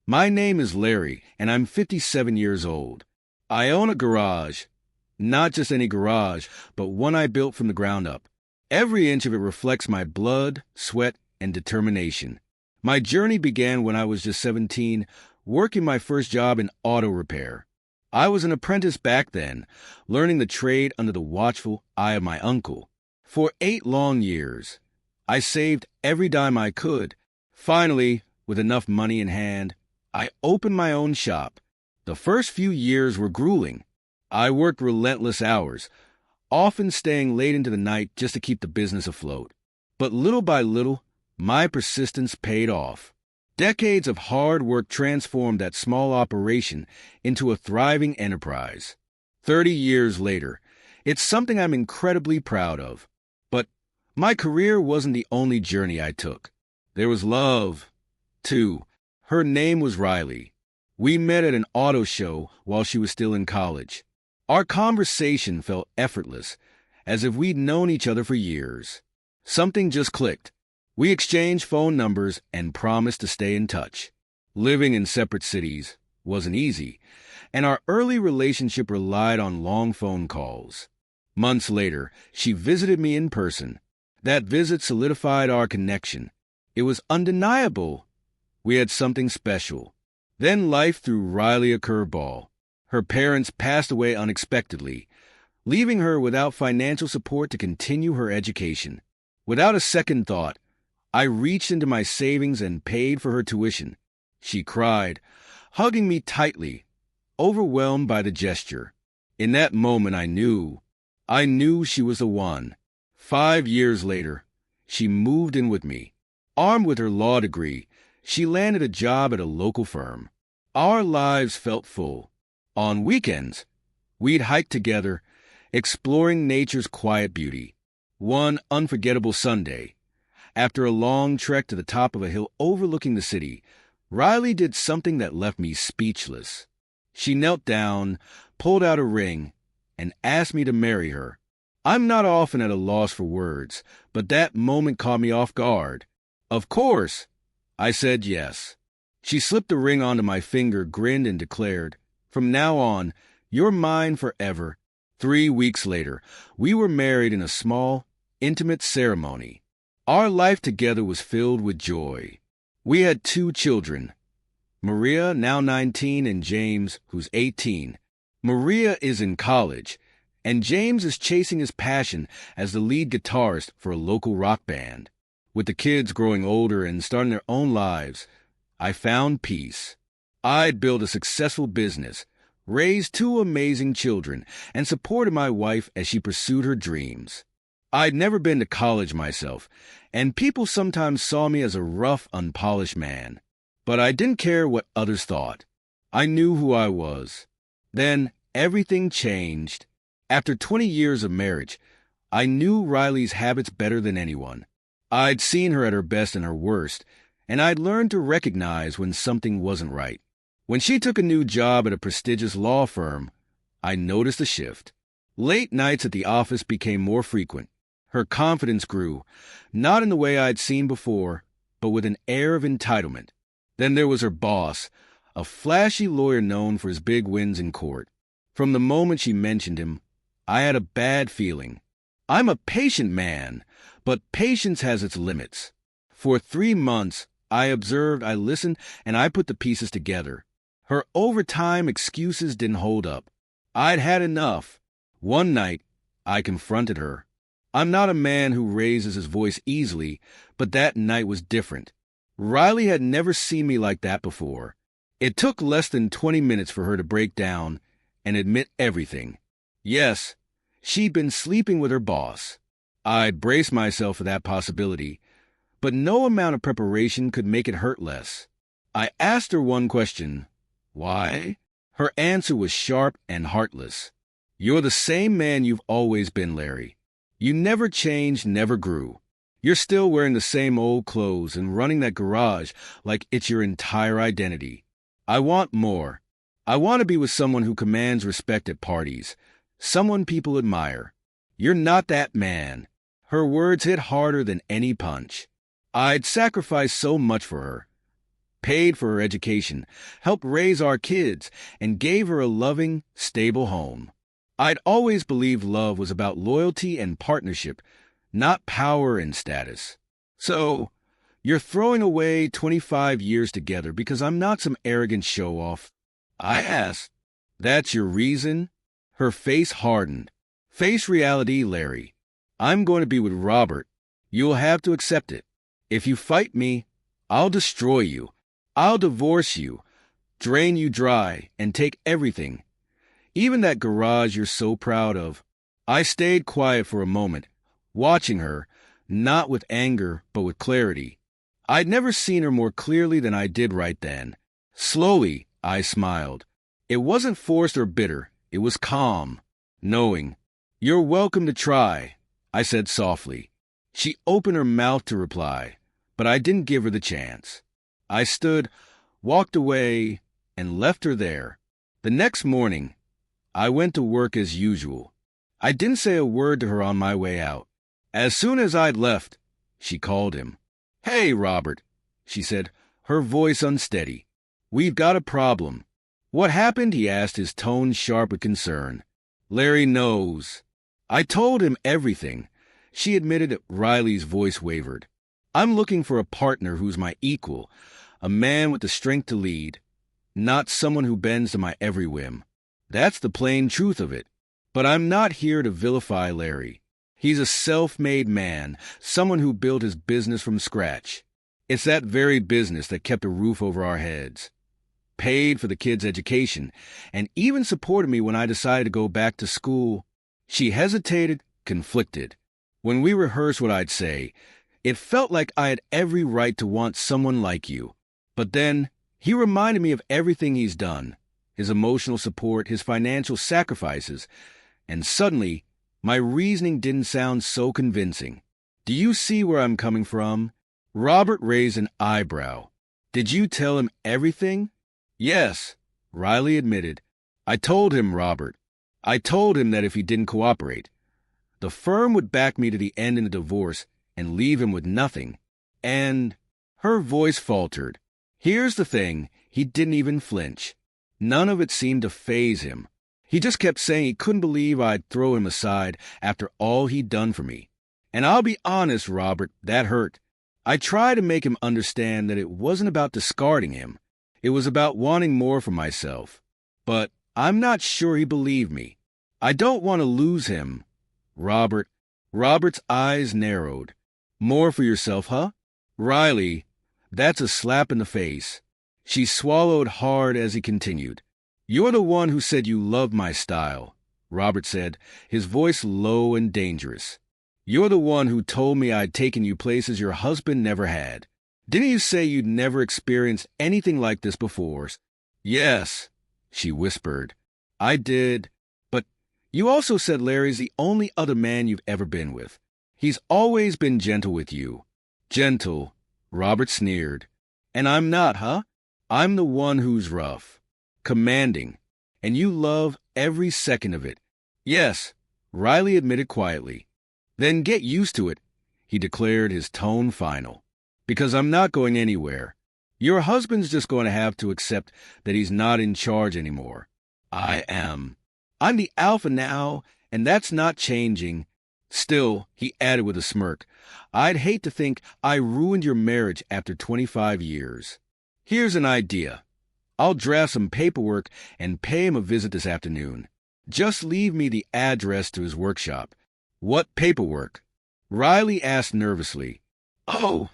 My name is Larry, and I'm 57 years old. I own a garage. Not just any garage, but one I built from the ground up. Every inch of it reflects my blood, sweat, and determination. My journey began when I was just 17, working my first job in auto repair. I was an apprentice back then, learning the trade under the watchful eye of my uncle. For 8 long years, I saved every dime I could. Finally, with enough money in hand, I opened my own shop. The first few years were grueling. I worked relentless hours, often staying late into the night just to keep the business afloat. But little by little, my persistence paid off. Decades of hard work transformed that small operation into a thriving enterprise. 30 years later, it's something I'm incredibly proud of. But my career wasn't the only journey I took. There was love, too. Her name was Riley. We met at an auto show while she was still in college. Our conversation felt effortless, as if we'd known each other for years. Something just clicked. We exchanged phone numbers and promised to stay in touch. Living in separate cities wasn't easy, and our early relationship relied on long phone calls. Months later, she visited me in person. That visit solidified our connection. It was undeniable. We had something special. Then life threw Riley a curveball. Her parents passed away unexpectedly, leaving her without financial support to continue her education. Without a second thought, I reached into my savings and paid for her tuition. She cried, hugging me tightly, overwhelmed by the gesture. In that moment, I knew she was the one. 5 years later, she moved in with me. Armed with her law degree, she landed a job at a local firm. Our lives felt full. On weekends, we'd hike together, exploring nature's quiet beauty. One unforgettable Sunday, after a long trek to the top of a hill overlooking the city, Riley did something that left me speechless. She knelt down, pulled out a ring, and asked me to marry her. I'm not often at a loss for words, but that moment caught me off guard. Of course, I said yes. She slipped the ring onto my finger, grinned, and declared, "From now on, you're mine forever." 3 weeks later, we were married in a small, intimate ceremony. Our life together was filled with joy. We had 2 children, Maria, now 19, and James, who's 18. Maria is in college, and James is chasing his passion as the lead guitarist for a local rock band. With the kids growing older and starting their own lives, I found peace. I'd built a successful business, raised 2 amazing children, and supported my wife as she pursued her dreams. I'd never been to college myself, and people sometimes saw me as a rough, unpolished man. But I didn't care what others thought. I knew who I was. Then everything changed. After 20 years of marriage, I knew Riley's habits better than anyone. I'd seen her at her best and her worst, and I'd learned to recognize when something wasn't right. When she took a new job at a prestigious law firm, I noticed a shift. Late nights at the office became more frequent. Her confidence grew, not in the way I'd seen before, but with an air of entitlement. Then there was her boss, a flashy lawyer known for his big wins in court. From the moment she mentioned him, I had a bad feeling. I'm a patient man, but patience has its limits. For 3 months, I observed, I listened, and I put the pieces together. Her overtime excuses didn't hold up. I'd had enough. One night, I confronted her. I'm not a man who raises his voice easily, but that night was different. Riley had never seen me like that before. It took less than 20 minutes for her to break down and admit everything. Yes, she'd been sleeping with her boss. I'd braced myself for that possibility, but no amount of preparation could make it hurt less. I asked her one question. Why? Her answer was sharp and heartless. You're the same man you've always been, Larry. You never changed, never grew. You're still wearing the same old clothes and running that garage like it's your entire identity. I want more. I want to be with someone who commands respect at parties, someone people admire. You're not that man. Her words hit harder than any punch. I'd sacrificed so much for her. paid for her education, helped raise our kids, and gave her a loving, stable home. I'd always believed love was about loyalty and partnership, not power and status. So, you're throwing away 25 years together because I'm not some arrogant show-off? I asked. That's your reason? Her face hardened. Face reality, Larry. I'm going to be with Robert. You'll have to accept it. If you fight me, I'll destroy you. I'll divorce you, drain you dry, and take everything. Even that garage you're so proud of. I stayed quiet for a moment, watching her, not with anger, but with clarity. I'd never seen her more clearly than I did right then. Slowly, I smiled. It wasn't forced or bitter. It was calm, knowing. You're welcome to try, I said softly. She opened her mouth to reply, but I didn't give her the chance. I stood, walked away, and left her there. The next morning, I went to work as usual. I didn't say a word to her on my way out. As soon as I'd left, she called him. "Hey, Robert," she said, her voice unsteady. "We've got a problem." "What happened?" he asked, his tone sharp with concern. "Larry knows." I told him everything. She admitted that. Riley's voice wavered. "I'm looking for a partner who's my equal, a man with the strength to lead, not someone who bends to my every whim. That's the plain truth of it. But I'm not here to vilify Larry. He's a self-made man, someone who built his business from scratch. It's that very business that kept a roof over our heads, paid for the kids' education, and even supported me when I decided to go back to school." She hesitated, conflicted. When we rehearsed what I'd say, it felt like I had every right to want someone like you. But then, he reminded me of everything he's done, his emotional support, his financial sacrifices, and suddenly, my reasoning didn't sound so convincing. "Do you see where I'm coming from?" Robert raised an eyebrow. "Did you tell him everything?" "Yes," Riley admitted. "I told him, Robert. I told him that if he didn't cooperate, the firm would back me to the end in a divorce and leave him with nothing. And..." Her voice faltered. "Here's the thing, he didn't even flinch. None of it seemed to faze him. He just kept saying he couldn't believe I'd throw him aside after all he'd done for me. And I'll be honest, Robert, that hurt. I tried to make him understand that it wasn't about discarding him. It was about wanting more for myself. But I'm not sure he believed me. I don't want to lose him." Robert's eyes narrowed. "More for yourself, huh?" "Riley, that's a slap in the face." She swallowed hard as he continued. "You're the one who said you loved my style," Robert said, his voice low and dangerous. "You're the one who told me I'd taken you places your husband never had. Didn't you say you'd never experienced anything like this before?" "Yes," she whispered. "I did. But you also said Larry's the only other man you've ever been with. He's always been gentle with you." "Gentle," Robert sneered. "And I'm not, huh? I'm the one who's rough, commanding, and you love every second of it." "Yes," Riley admitted quietly. "Then get used to it," he declared, his tone final. "Because I'm not going anywhere. Your husband's just going to have to accept that he's not in charge anymore. I am. I'm the alpha now, and that's not changing. Still," he added with a smirk, "I'd hate to think I ruined your marriage after 25 years. Here's an idea. I'll draft some paperwork and pay him a visit this afternoon. Just leave me the address to his workshop." "What paperwork?" Riley asked nervously. "Oh,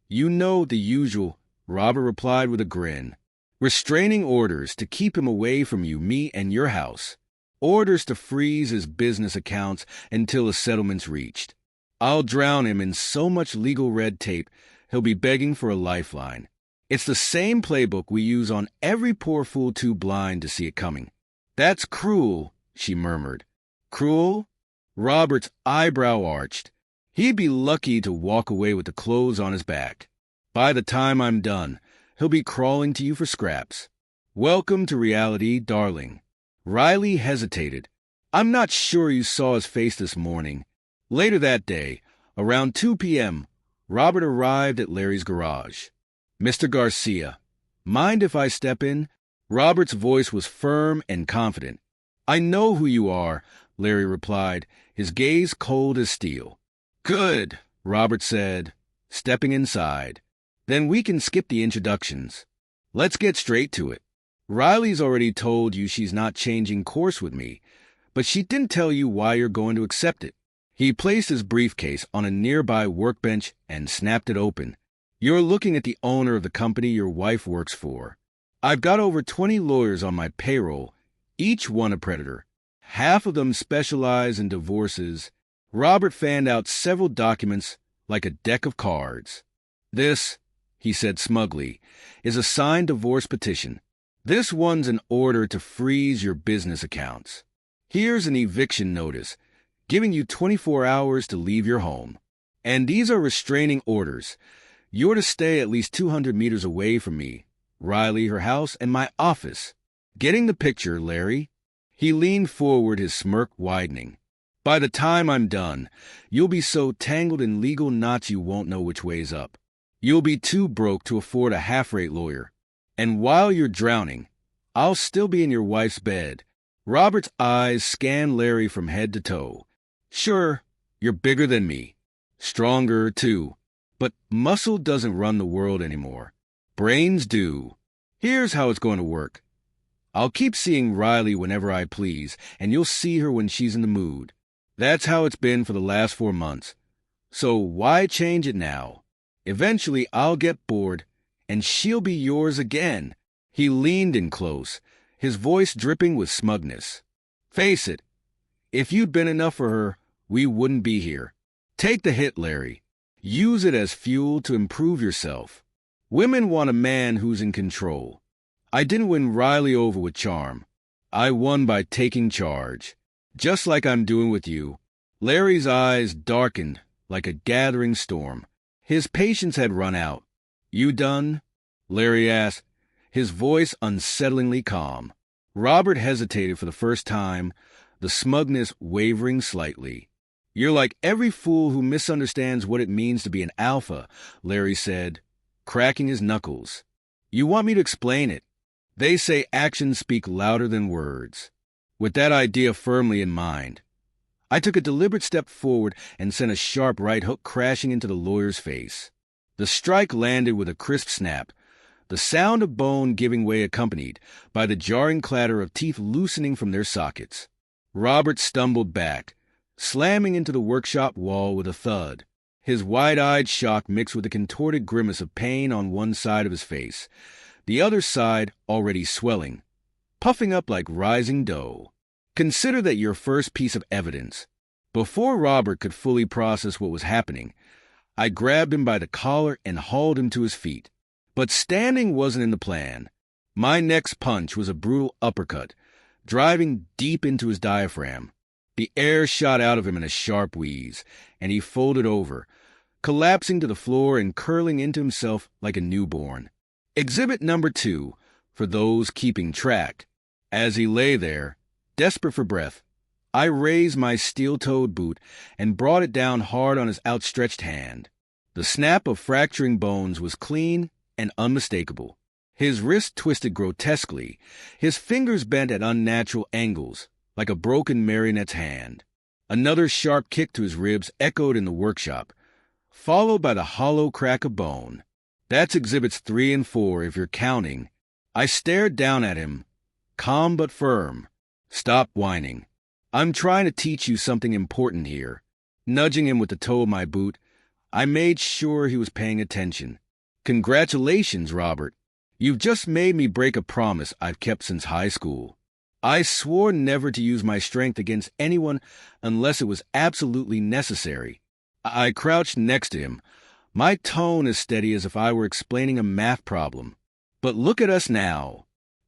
you know the usual," Robert replied with a grin. "Restraining orders to keep him away from you, me, and your house. Orders to freeze his business accounts until a settlement's reached. I'll drown him in so much legal red tape, he'll be begging for a lifeline. It's the same playbook we use on every poor fool too blind to see it coming." "That's cruel," she murmured. "Cruel?" Robert's eyebrow arched. He'd be lucky to walk away with the clothes on his back. By the time I'm done, he'll be crawling to you for scraps. Welcome to reality, darling." Riley hesitated. "I'm not sure you saw his face this morning." Later that day, around 2 p.m., Robert arrived at Larry's garage. "Mr. Garcia," Mind if I step in? Robert's voice was firm and confident. I know who you are, Larry replied, his gaze cold as steel. Good, Robert said, stepping inside. Then we can skip the introductions. Let's get straight to it. Riley's already told you she's not changing course with me, but she didn't tell you why you're going to accept it. He placed his briefcase on a nearby workbench and snapped it open. You're looking at the owner of the company your wife works for. I've got over 20 lawyers on my payroll, each one a predator. Half of them specialize in divorces. Robert fanned out several documents like a deck of cards. This, he said smugly, is a signed divorce petition. This one's an order to freeze your business accounts. Here's an eviction notice, giving you 24 hours to leave your home. And these are restraining orders. You're to stay at least 200 meters away from me, Riley, her house, and my office. Getting the picture, Larry? He leaned forward, his smirk widening. By the time I'm done, you'll be so tangled in legal knots you won't know which way's up. You'll be too broke to afford a half-rate lawyer. And while you're drowning, I'll still be in your wife's bed. Robert's eyes scanned Larry from head to toe. Sure, you're bigger than me. Stronger, too. But muscle doesn't run the world anymore. Brains do. Here's how it's going to work. I'll keep seeing Riley whenever I please, and you'll see her when she's in the mood. That's how it's been for the last 4 months. So why change it now? Eventually, I'll get bored, and she'll be yours again. He leaned in close, his voice dripping with smugness. Face it, if you'd been enough for her, we wouldn't be here. Take the hit, Larry. Use it as fuel to improve yourself. Women want a man who's in control. I didn't win Riley over with charm. I won by taking charge, just like I'm doing with you. Larry's eyes darkened like a gathering storm. His patience had run out. You done? Larry asked, his voice unsettlingly calm. Robert hesitated for the first time, the smugness wavering slightly. You're like every fool who misunderstands what it means to be an alpha, Larry said, cracking his knuckles. You want me to explain it? They say actions speak louder than words. With that idea firmly in mind, I took a deliberate step forward and sent a sharp right hook crashing into the lawyer's face. The strike landed with a crisp snap, the sound of bone giving way accompanied by the jarring clatter of teeth loosening from their sockets. Robert stumbled back, slamming into the workshop wall with a thud, his wide-eyed shock mixed with a contorted grimace of pain on one side of his face, the other side already swelling, puffing up like rising dough. Consider that your first piece of evidence. Before Robert could fully process what was happening, I grabbed him by the collar and hauled him to his feet. But standing wasn't in the plan. My next punch was a brutal uppercut, driving deep into his diaphragm. The air shot out of him in a sharp wheeze, and he folded over, collapsing to the floor and curling into himself like a newborn. Exhibit number 2, for those keeping track. As he lay there, desperate for breath, I raised my steel-toed boot and brought it down hard on his outstretched hand. The snap of fracturing bones was clean and unmistakable. His wrist twisted grotesquely, his fingers bent at unnatural angles, like a broken marionette's hand. Another sharp kick to his ribs echoed in the workshop, followed by the hollow crack of bone. That's exhibits 3 and 4 if you're counting. I stared down at him, calm but firm. Stop whining. I'm trying to teach you something important here. Nudging him with the toe of my boot, I made sure he was paying attention. Congratulations, Robert. You've just made me break a promise I've kept since high school. I swore never to use my strength against anyone unless it was absolutely necessary. I crouched next to him, my tone as steady as if I were explaining a math problem. But look at us now.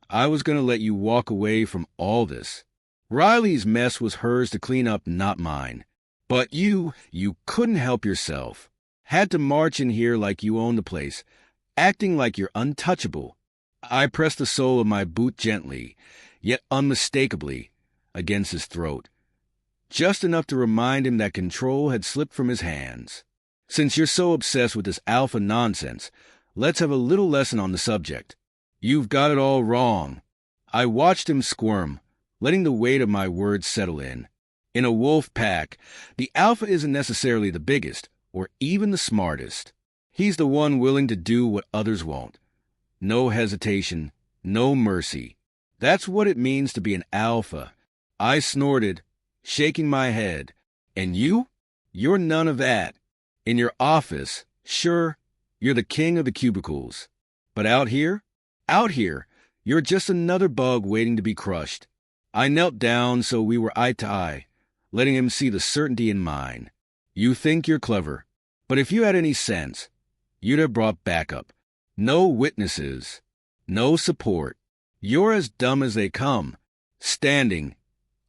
I was going to let you walk away from all this. Riley's mess was hers to clean up, not mine. But you couldn't help yourself. Had to march in here like you owned the place, acting like you're untouchable. I pressed the sole of my boot gently, yet unmistakably, against his throat, just enough to remind him that control had slipped from his hands. Since you're so obsessed with this alpha nonsense, let's have a little lesson on the subject. You've got it all wrong. I watched him squirm, letting the weight of my words settle in. In a wolf pack, the alpha isn't necessarily the biggest or even the smartest. He's the one willing to do what others won't. No hesitation, no mercy. That's what it means to be an alpha. I snorted, shaking my head. And you? You're none of that. In your office, sure, you're the king of the cubicles. But out here, you're just another bug waiting to be crushed. I knelt down so we were eye to eye, letting him see the certainty in mine. You think you're clever, but if you had any sense, you'd have brought backup. No witnesses, no support. You're as dumb as they come. Standing,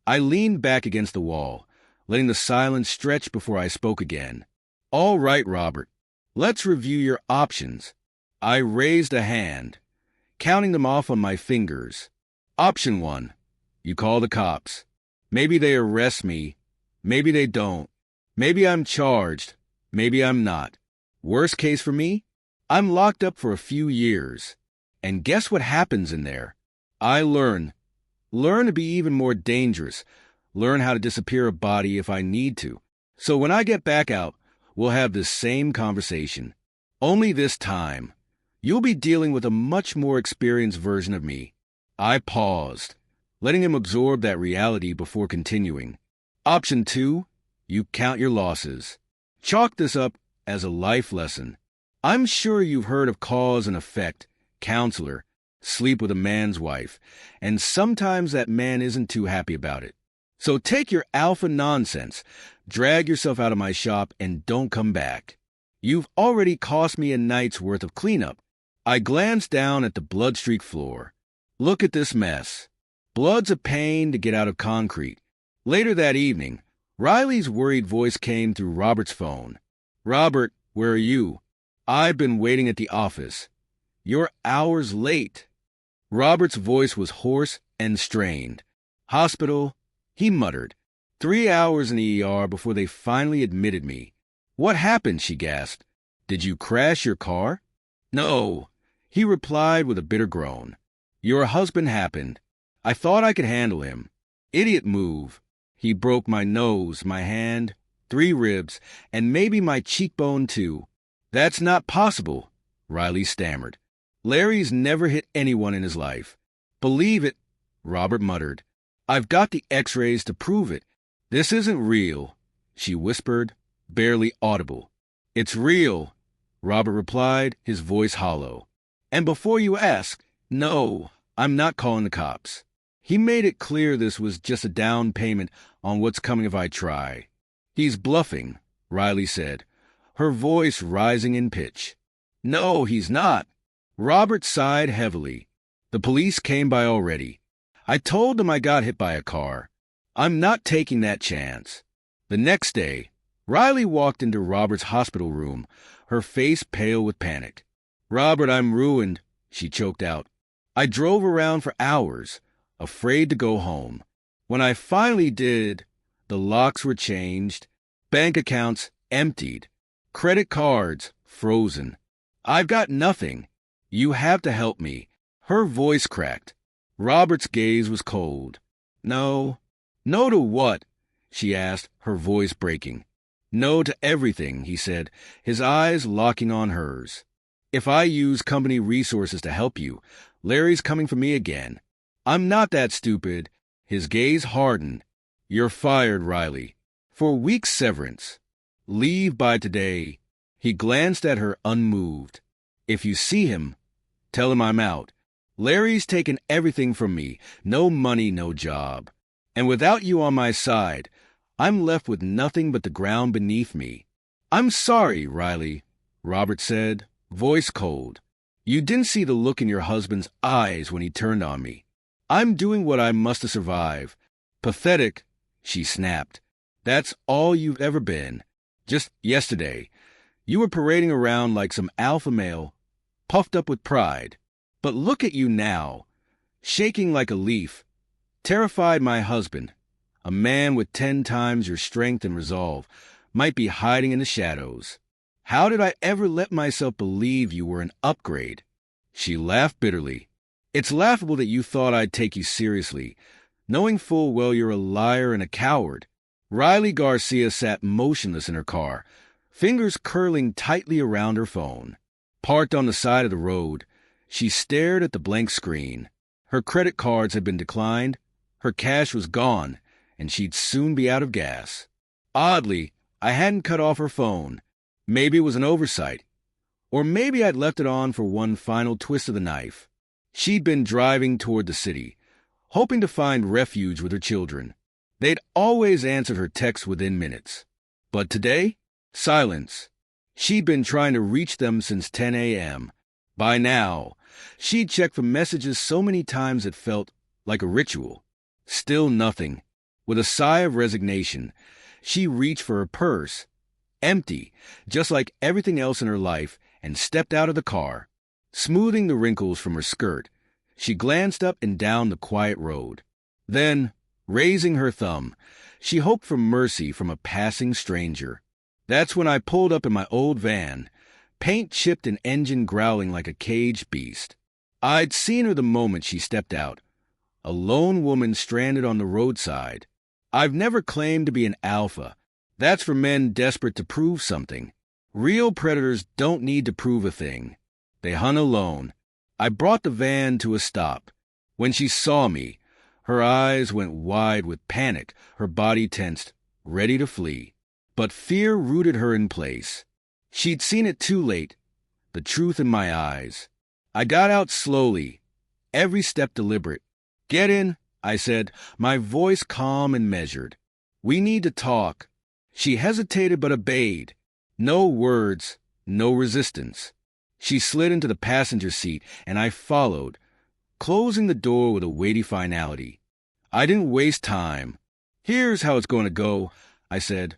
I leaned back against the wall, letting the silence stretch before I spoke again. All right, Robert, let's review your options. I raised a hand, counting them off on my fingers. Option 1, you call the cops. Maybe they arrest me, maybe they don't. Maybe I'm charged, maybe I'm not. Worst case for me, I'm locked up for a few years. And guess what happens in there? I learn to be even more dangerous, learn how to disappear a body if I need to. So when I get back out, we'll have this same conversation. Only this time, you'll be dealing with a much more experienced version of me. I paused, letting him absorb that reality before continuing. Option 2, you count your losses. Chalk this up as a life lesson. I'm sure you've heard of cause and effect, counselor, sleep with a man's wife, and sometimes that man isn't too happy about it. So take your alpha nonsense, drag yourself out of my shop, and don't come back. You've already cost me a night's worth of cleanup. I glanced down at the blood-streaked floor. Look at this mess. Blood's a pain to get out of concrete. Later that evening, Riley's worried voice came through Robert's phone. Robert, where are you? I've been waiting at the office. You're hours late. Robert's voice was hoarse and strained. Hospital, he muttered. 3 hours in the ER before they finally admitted me. What happened? She gasped. Did you crash your car? No, he replied with a bitter groan. Your husband happened. I thought I could handle him. Idiot move. He broke my nose, my hand, 3 ribs, and maybe my cheekbone too. That's not possible, Riley stammered. Larry's never hit anyone in his life. Believe it, Robert muttered. I've got the x-rays to prove it. This isn't real, she whispered, barely audible. It's real, Robert replied, his voice hollow. And before you ask, no, I'm not calling the cops. He made it clear this was just a down payment on what's coming if I try. He's bluffing, Riley said, her voice rising in pitch. No, he's not. Robert sighed heavily. The police came by already. I told them I got hit by a car. I'm not taking that chance. The next day, Riley walked into Robert's hospital room, her face pale with panic. Robert, I'm ruined, she choked out. I drove around for hours, afraid to go home. When I finally did, the locks were changed, bank accounts emptied, credit cards frozen. I've got nothing. You have to help me. Her voice cracked. Robert's gaze was cold. No. No to what? She asked, her voice breaking. No to everything, he said, his eyes locking on hers. If I use company resources to help you, Larry's coming for me again. I'm not that stupid. His gaze hardened. You're fired, Riley. For weeks severance. Leave by today. He glanced at her unmoved. If you see him, tell him I'm out. Larry's taken everything from me. No money, no job. And without you on my side, I'm left with nothing but the ground beneath me. I'm sorry, Riley, Robert said, voice cold. You didn't see the look in your husband's eyes when he turned on me. I'm doing what I must to survive. Pathetic, she snapped. That's all you've ever been. Just yesterday, you were parading around like some alpha male, puffed up with pride. But look at you now, shaking like a leaf. Terrified my husband, a man with 10 times your strength and resolve, might be hiding in the shadows. How did I ever let myself believe you were an upgrade? She laughed bitterly. It's laughable that you thought I'd take you seriously, knowing full well you're a liar and a coward. Riley Garcia sat motionless in her car, fingers curling tightly around her phone. Parked on the side of the road, she stared at the blank screen. Her credit cards had been declined, her cash was gone, and she'd soon be out of gas. Oddly, I hadn't cut off her phone. Maybe it was an oversight. Or maybe I'd left it on for one final twist of the knife. She'd been driving toward the city, hoping to find refuge with her children. They'd always answered her texts within minutes. But today, silence. She'd been trying to reach them since 10 a.m. By now, she'd checked for messages so many times it felt like a ritual. Still nothing. With a sigh of resignation, she reached for her purse, empty, just like everything else in her life, and stepped out of the car. Smoothing the wrinkles from her skirt, she glanced up and down the quiet road. Then, raising her thumb, she hoped for mercy from a passing stranger. That's when I pulled up in my old van, paint chipped and engine growling like a caged beast. I'd seen her the moment she stepped out, a lone woman stranded on the roadside. I've never claimed to be an alpha. That's for men desperate to prove something. Real predators don't need to prove a thing. They hunt alone. I brought the van to a stop. When she saw me, her eyes went wide with panic, her body tensed, ready to flee. But fear rooted her in place. She'd seen it too late, the truth in my eyes. I got out slowly, every step deliberate. "Get in," I said, my voice calm and measured. "We need to talk." She hesitated but obeyed. No words, no resistance. She slid into the passenger seat, and I followed, closing the door with a weighty finality. I didn't waste time. "Here's how it's going to go," I said.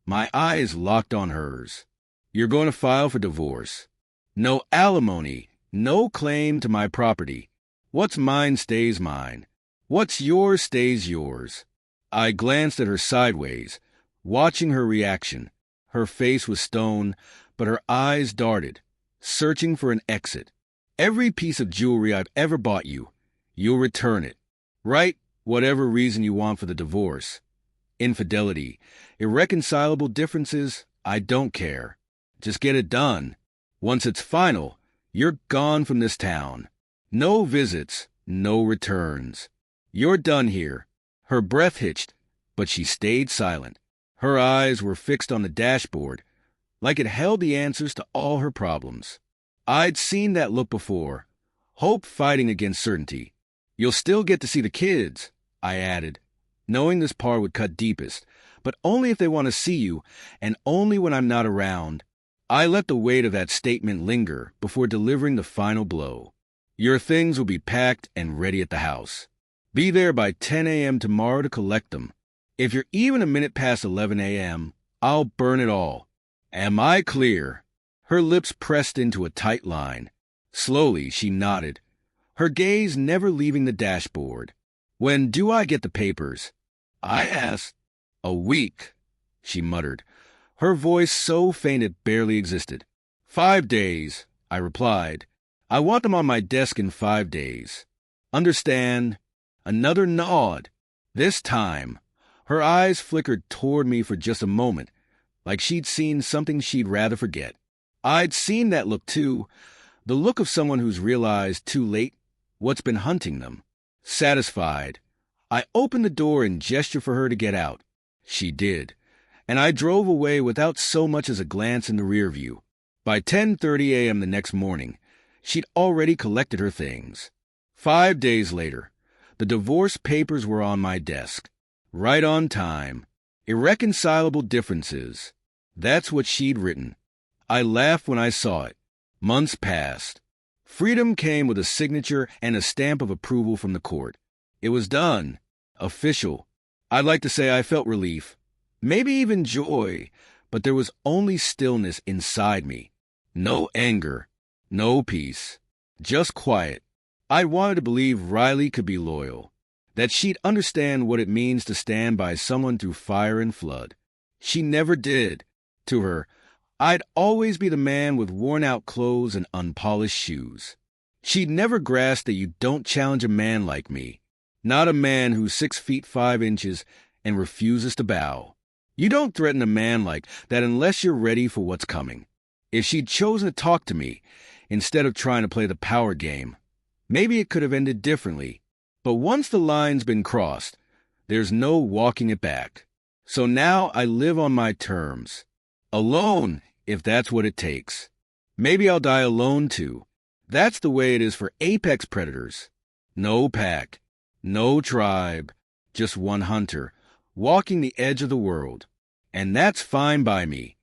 My eyes locked on hers. "You're going to file for divorce. No alimony, no claim to my property. What's mine stays mine. What's yours stays yours." I glanced at her sideways, watching her reaction. Her face was stone, but her eyes darted, searching for an exit. "Every piece of jewelry I've ever bought you, you'll return it. Write whatever reason you want for the divorce. Infidelity, irreconcilable differences, I don't care. Just get it done. Once it's final, you're gone from this town. No visits, no returns. You're done here." Her breath hitched, but she stayed silent. Her eyes were fixed on the dashboard, like it held the answers to all her problems. I'd seen that look before, hope fighting against certainty. "You'll still get to see the kids," I added, knowing this part would cut deepest, "but only if they want to see you, and only when I'm not around." I let the weight of that statement linger before delivering the final blow. "Your things will be packed and ready at the house. Be there by 10 a.m. tomorrow to collect them. If you're even a minute past 11 a.m., I'll burn it all. Am I clear?" Her lips pressed into a tight line. Slowly, she nodded, her gaze never leaving the dashboard. "When do I get the papers?" I asked. "A week," she muttered, her voice so faint it barely existed. 5 days, I replied. "I want them on my desk in 5 days. Understand?" Another nod. This time, her eyes flickered toward me for just a moment, like she'd seen something she'd rather forget. I'd seen that look too, the look of someone who's realized too late what's been hunting them. Satisfied, I opened the door and gestured for her to get out. She did, and I drove away without so much as a glance in the rear view. By 10:30 a.m. the next morning, she'd already collected her things. 5 days later, the divorce papers were on my desk. Right on time. Irreconcilable differences. That's what she'd written. I laughed when I saw it. Months passed. Freedom came with a signature and a stamp of approval from the court. It was done. Official. I'd like to say I felt relief. Maybe even joy. But there was only stillness inside me. No anger. No peace. Just quiet. I wanted to believe Riley could be loyal, that she'd understand what it means to stand by someone through fire and flood. She never did. To her, I'd always be the man with worn-out clothes and unpolished shoes. She'd never grasp that you don't challenge a man like me. Not a man who's 6 feet 5 inches and refuses to bow. You don't threaten a man like that unless you're ready for what's coming. If she'd chosen to talk to me, instead of trying to play the power game, maybe it could have ended differently. But once the line's been crossed, there's no walking it back. So now I live on my terms. Alone, if that's what it takes. Maybe I'll die alone too. That's the way it is for apex predators. No pack, no tribe, just one hunter, walking the edge of the world. And that's fine by me.